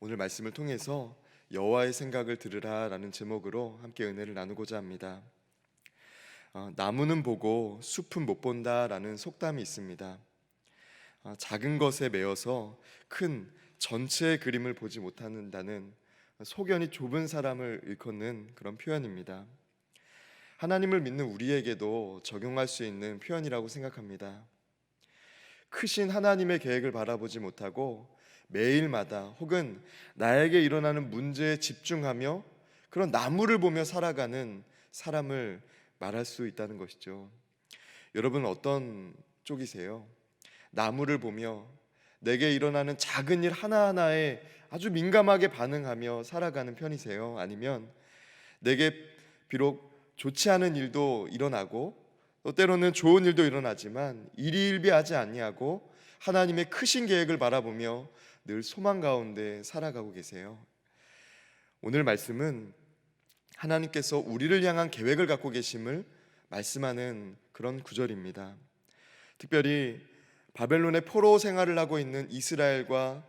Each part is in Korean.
오늘 말씀을 통해서 여호와의 생각을 들으라라는 제목으로 함께 은혜를 나누고자 합니다. 나무는 보고 숲은 못 본다라는 속담이 있습니다. 작은 것에 매여서 큰 전체의 그림을 보지 못한다는 소견이 좁은 사람을 일컫는 그런 표현입니다. 하나님을 믿는 우리에게도 적용할 수 있는 표현이라고 생각합니다. 크신 하나님의 계획을 바라보지 못하고 매일마다 혹은 나에게 일어나는 문제에 집중하며 그런 나무를 보며 살아가는 사람을 말할 수 있다는 것이죠. 여러분 어떤 쪽이세요? 나무를 보며 내게 일어나는 작은 일 하나하나에 아주 민감하게 반응하며 살아가는 편이세요? 아니면 내게 비록 좋지 않은 일도 일어나고 또 때로는 좋은 일도 일어나지만 일희일비하지 아니하고 하나님의 크신 계획을 바라보며 늘 소망 가운데 살아가고 계세요? 오늘 말씀은 하나님께서 우리를 향한 계획을 갖고 계심을 말씀하는 그런 구절입니다. 특별히 바벨론의 포로 생활을 하고 있는 이스라엘과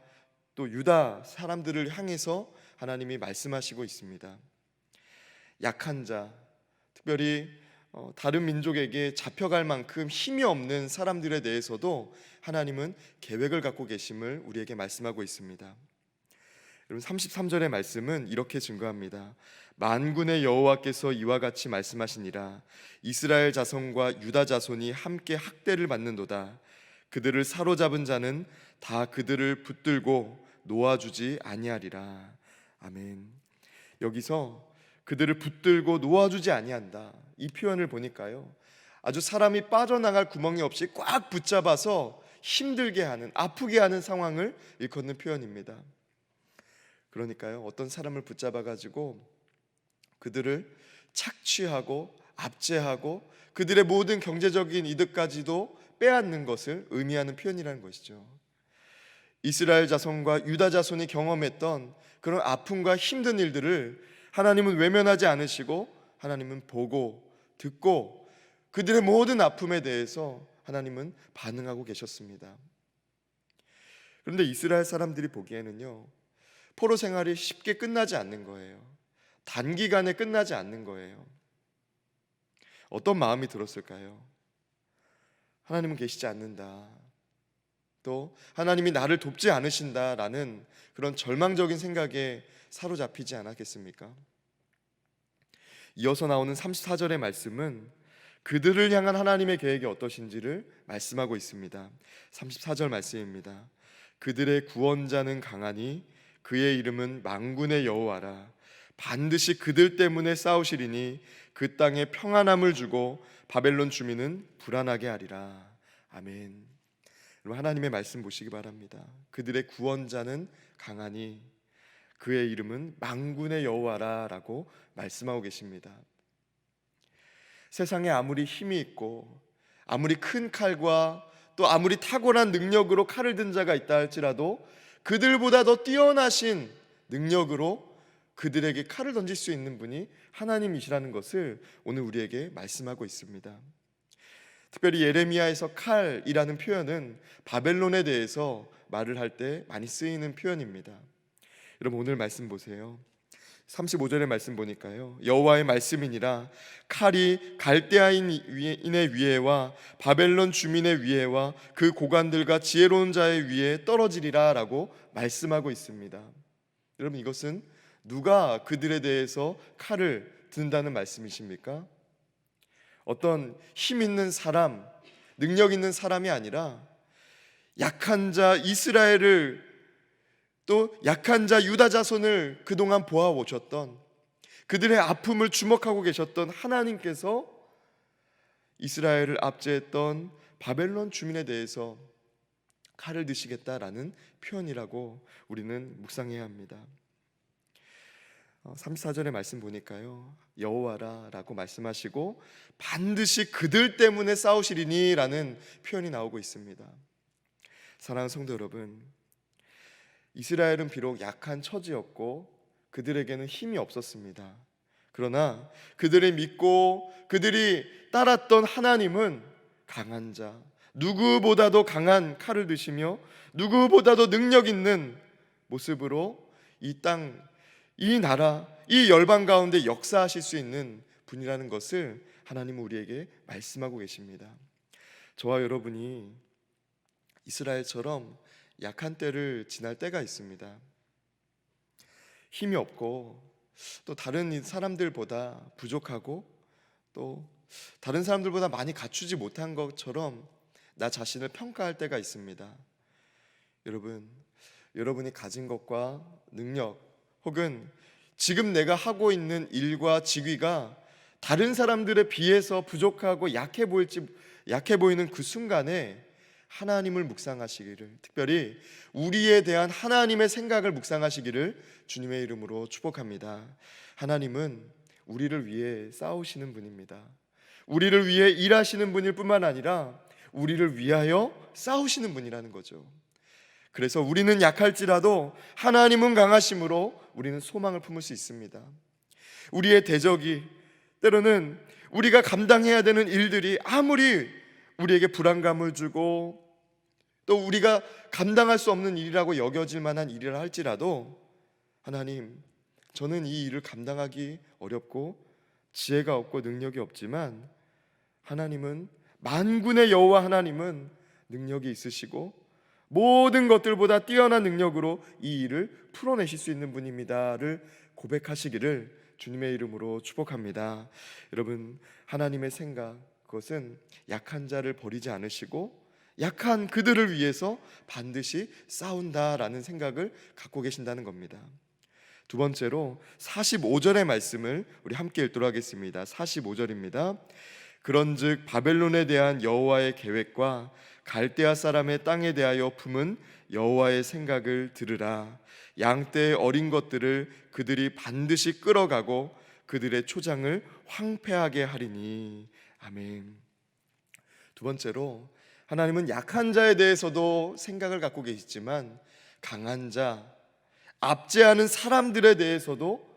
또 유다 사람들을 향해서 하나님이 말씀하시고 있습니다. 약한 자, 특별히 다른 민족에게 잡혀갈 만큼 힘이 없는 사람들에 대해서도 하나님은 계획을 갖고 계심을 우리에게 말씀하고 있습니다. 여러분 33절의 말씀은 이렇게 증거합니다. 만군의 여호와께서 이와 같이 말씀하시니라. 이스라엘 자손과 유다 자손이 함께 학대를 받는도다. 그들을 사로잡은 자는 다 그들을 붙들고 놓아주지 아니하리라. 아멘. 여기서 그들을 붙들고 놓아주지 아니한다, 이 표현을 보니까요, 아주 사람이 빠져나갈 구멍이 없이 꽉 붙잡아서 힘들게 하는, 아프게 하는 상황을 일컫는 표현입니다. 그러니까요, 어떤 사람을 붙잡아 가지고 그들을 착취하고 압제하고 그들의 모든 경제적인 이득까지도 빼앗는 것을 의미하는 표현이라는 것이죠. 이스라엘 자손과 유다 자손이 경험했던 그런 아픔과 힘든 일들을 하나님은 외면하지 않으시고 하나님은 보고 듣고 그들의 모든 아픔에 대해서 하나님은 반응하고 계셨습니다. 그런데 이스라엘 사람들이 보기에는요, 포로 생활이 쉽게 끝나지 않는 거예요. 단기간에 끝나지 않는 거예요. 어떤 마음이 들었을까요? 하나님은 계시지 않는다, 또 하나님이 나를 돕지 않으신다라는 그런 절망적인 생각에 사로잡히지 않았겠습니까? 이어서 나오는 34절의 말씀은 그들을 향한 하나님의 계획이 어떠신지를 말씀하고 있습니다. 34절 말씀입니다. 그들의 구원자는 강하니 그의 이름은 만군의 여호와라. 반드시 그들 때문에 싸우시리니 그 땅에 평안함을 주고 바벨론 주민은 불안하게 하리라. 아멘. 여러분 하나님의 말씀 보시기 바랍니다. 그들의 구원자는 강하니 그의 이름은 만군의 여호와라라고 말씀하고 계십니다. 세상에 아무리 힘이 있고 아무리 큰 칼과 또 아무리 탁월한 능력으로 칼을 든 자가 있다 할지라도 그들보다 더 뛰어나신 능력으로 그들에게 칼을 던질 수 있는 분이 하나님이시라는 것을 오늘 우리에게 말씀하고 있습니다. 특별히 예레미야에서 칼이라는 표현은 바벨론에 대해서 말을 할 때 많이 쓰이는 표현입니다. 여러분 오늘 말씀 보세요. 35절의 말씀 보니까요, 여호와의 말씀이니라. 칼이 갈대아인의 위에와 바벨론 주민의 위에와 그 고관들과 지혜로운 자의 위에 떨어지리라 라고 말씀하고 있습니다. 여러분 이것은 누가 그들에 대해서 칼을 든다는 말씀이십니까? 어떤 힘 있는 사람, 능력 있는 사람이 아니라 약한 자 이스라엘을, 또 약한 자 유다 자손을 그동안 보아오셨던, 그들의 아픔을 주목하고 계셨던 하나님께서 이스라엘을 압제했던 바벨론 주민에 대해서 칼을 드시겠다라는 표현이라고 우리는 묵상해야 합니다. 34절의 말씀 보니까요, 여호와라 라고 말씀하시고 반드시 그들 때문에 싸우시리니 라는 표현이 나오고 있습니다. 사랑하는 성도 여러분, 이스라엘은 비록 약한 처지였고 그들에게는 힘이 없었습니다. 그러나 그들이 믿고 그들이 따랐던 하나님은 강한 자, 누구보다도 강한 칼을 드시며 누구보다도 능력 있는 모습으로 이 땅, 이 나라, 이 열방 가운데 역사하실 수 있는 분이라는 것을 하나님은 우리에게 말씀하고 계십니다. 저와 여러분이 이스라엘처럼 약한 때를 지날 때가 있습니다. 힘이 없고 또 다른 사람들보다 부족하고 또 다른 사람들보다 많이 갖추지 못한 것처럼 나 자신을 평가할 때가 있습니다. 여러분이 가진 것과 능력 혹은 지금 내가 하고 있는 일과 직위가 다른 사람들에 비해서 부족하고 약해 보이는 그 순간에 하나님을 묵상하시기를, 특별히 우리에 대한 하나님의 생각을 묵상하시기를 주님의 이름으로 축복합니다. 하나님은 우리를 위해 싸우시는 분입니다. 우리를 위해 일하시는 분일 뿐만 아니라 우리를 위하여 싸우시는 분이라는 거죠. 그래서 우리는 약할지라도 하나님은 강하심으로 우리는 소망을 품을 수 있습니다. 우리의 대적이 때로는 우리가 감당해야 되는 일들이 아무리 우리에게 불안감을 주고 또 우리가 감당할 수 없는 일이라고 여겨질 만한 일이라 할지라도 하나님, 저는 이 일을 감당하기 어렵고 지혜가 없고 능력이 없지만 하나님은, 만군의 여호와 하나님은 능력이 있으시고 모든 것들보다 뛰어난 능력으로 이 일을 풀어내실 수 있는 분입니다를 고백하시기를 주님의 이름으로 축복합니다. 여러분, 하나님의 생각, 그것은 약한 자를 버리지 않으시고 약한 그들을 위해서 반드시 싸운다라는 생각을 갖고 계신다는 겁니다. 두 번째로 45절의 말씀을 우리 함께 읽도록 하겠습니다. 45절입니다. 그런즉 바벨론에 대한 여호와의 계획과 갈대아 사람의 땅에 대하여 품은 여호와의 생각을 들으라. 양떼의 어린 것들을 그들이 반드시 끌어가고 그들의 초장을 황폐하게 하리니. 아멘. 두 번째로 하나님은 약한 자에 대해서도 생각을 갖고 계시지만 강한 자, 압제하는 사람들에 대해서도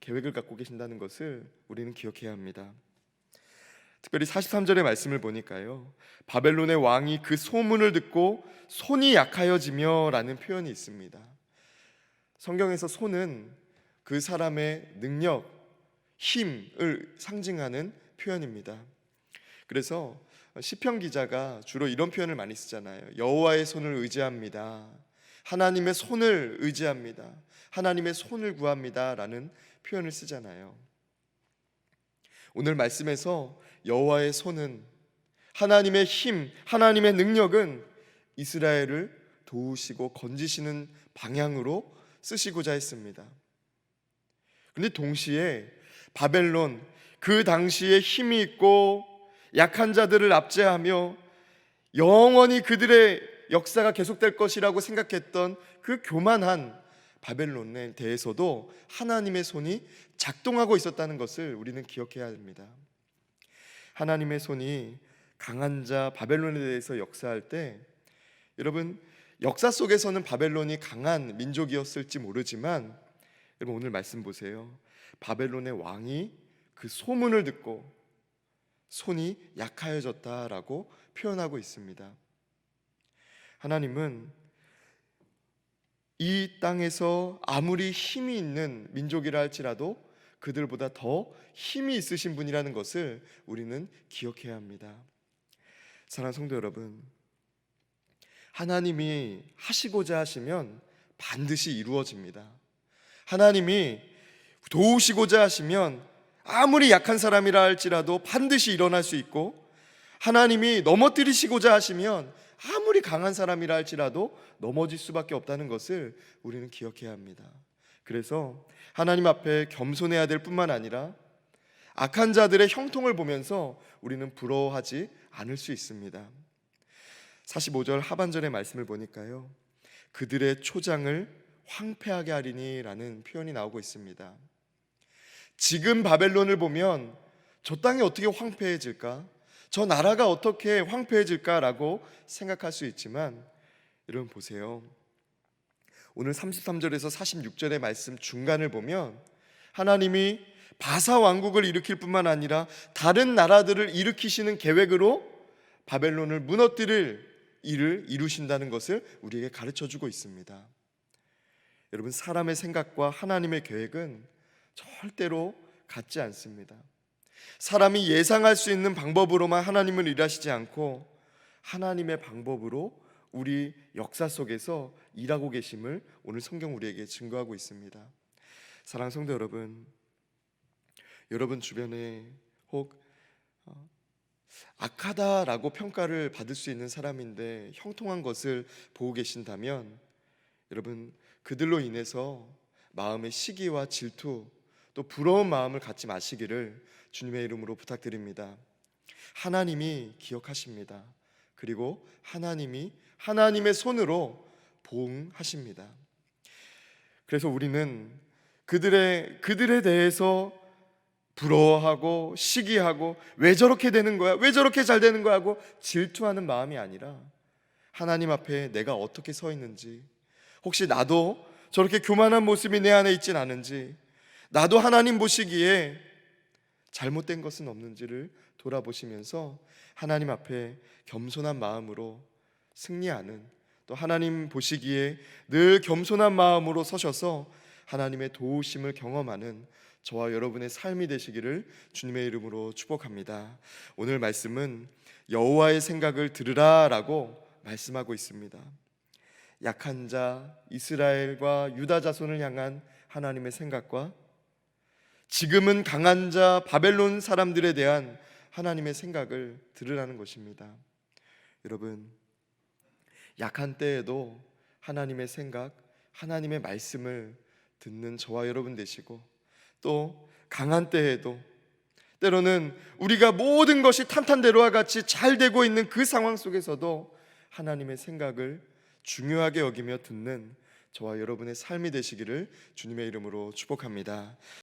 계획을 갖고 계신다는 것을 우리는 기억해야 합니다. 특별히 43절의 말씀을 보니까요, 바벨론의 왕이 그 소문을 듣고 손이 약하여지며 라는 표현이 있습니다. 성경에서 손은 그 사람의 능력, 힘을 상징하는 표현입니다. 그래서 시편 기자가 주로 이런 표현을 많이 쓰잖아요. 여호와의 손을 의지합니다. 하나님의 손을 의지합니다. 하나님의 손을 구합니다 라는 표현을 쓰잖아요. 오늘 말씀에서 여호와의 손은, 하나님의 힘, 하나님의 능력은 이스라엘을 도우시고 건지시는 방향으로 쓰시고자 했습니다. 그런데 동시에 바벨론, 그 당시에 힘이 있고 약한 자들을 압제하며 영원히 그들의 역사가 계속될 것이라고 생각했던 그 교만한 바벨론에 대해서도 하나님의 손이 작동하고 있었다는 것을 우리는 기억해야 합니다. 하나님의 손이 강한 자 바벨론에 대해서 역사할 때, 여러분, 역사 속에서는 바벨론이 강한 민족이었을지 모르지만 여러분, 오늘 말씀 보세요. 바벨론의 왕이 그 소문을 듣고 손이 약하여졌다라고 표현하고 있습니다. 하나님은 이 땅에서 아무리 힘이 있는 민족이라 할지라도 그들보다 더 힘이 있으신 분이라는 것을 우리는 기억해야 합니다. 사랑하는 성도 여러분, 하나님이 하시고자 하시면 반드시 이루어집니다. 하나님이 도우시고자 하시면 아무리 약한 사람이라 할지라도 반드시 일어날 수 있고, 하나님이 넘어뜨리시고자 하시면 아무리 강한 사람이라 할지라도 넘어질 수밖에 없다는 것을 우리는 기억해야 합니다. 그래서 하나님 앞에 겸손해야 될 뿐만 아니라 악한 자들의 형통을 보면서 우리는 부러워하지 않을 수 있습니다. 45절 하반절의 말씀을 보니까요, 그들의 초장을 황폐하게 하리니 라는 표현이 나오고 있습니다. 지금 바벨론을 보면 저 땅이 어떻게 황폐해질까? 저 나라가 어떻게 황폐해질까라고 생각할 수 있지만, 여러분 보세요. 오늘 33절에서 46절의 말씀 중간을 보면 하나님이 바사 왕국을 일으킬 뿐만 아니라 다른 나라들을 일으키시는 계획으로 바벨론을 무너뜨릴 일을 이루신다는 것을 우리에게 가르쳐주고 있습니다. 여러분, 사람의 생각과 하나님의 계획은 절대로 같지 않습니다. 사람이 예상할 수 있는 방법으로만 하나님은 일하시지 않고 하나님의 방법으로 우리 역사 속에서 일하고 계심을 오늘 성경 우리에게 증거하고 있습니다. 사랑하는 성도 여러분, 여러분 주변에 혹 악하다라고 평가를 받을 수 있는 사람인데 형통한 것을 보고 계신다면 여러분, 그들로 인해서 마음의 시기와 질투 또 부러운 마음을 갖지 마시기를 주님의 이름으로 부탁드립니다. 하나님이 기억하십니다. 그리고 하나님이 하나님의 손으로 보응하십니다. 그래서 우리는 그들에 대해서 부러워하고 시기하고 왜 저렇게 되는 거야? 왜 저렇게 잘 되는 거야? 하고 질투하는 마음이 아니라 하나님 앞에 내가 어떻게 서 있는지, 혹시 나도 저렇게 교만한 모습이 내 안에 있진 않은지, 나도 하나님 보시기에 잘못된 것은 없는지를 돌아보시면서 하나님 앞에 겸손한 마음으로 승리하는, 또 하나님 보시기에 늘 겸손한 마음으로 서셔서 하나님의 도우심을 경험하는 저와 여러분의 삶이 되시기를 주님의 이름으로 축복합니다. 오늘 말씀은 여호와의 생각을 들으라라고 말씀하고 있습니다. 약한 자 이스라엘과 유다 자손을 향한 하나님의 생각과 지금은 강한 자 바벨론 사람들에 대한 하나님의 생각을 들으라는 것입니다. 여러분, 약한 때에도 하나님의 생각, 하나님의 말씀을 듣는 저와 여러분 되시고, 또 강한 때에도 때로는 우리가 모든 것이 탄탄대로와 같이 잘 되고 있는 그 상황 속에서도 하나님의 생각을 중요하게 여기며 듣는 저와 여러분의 삶이 되시기를 주님의 이름으로 축복합니다.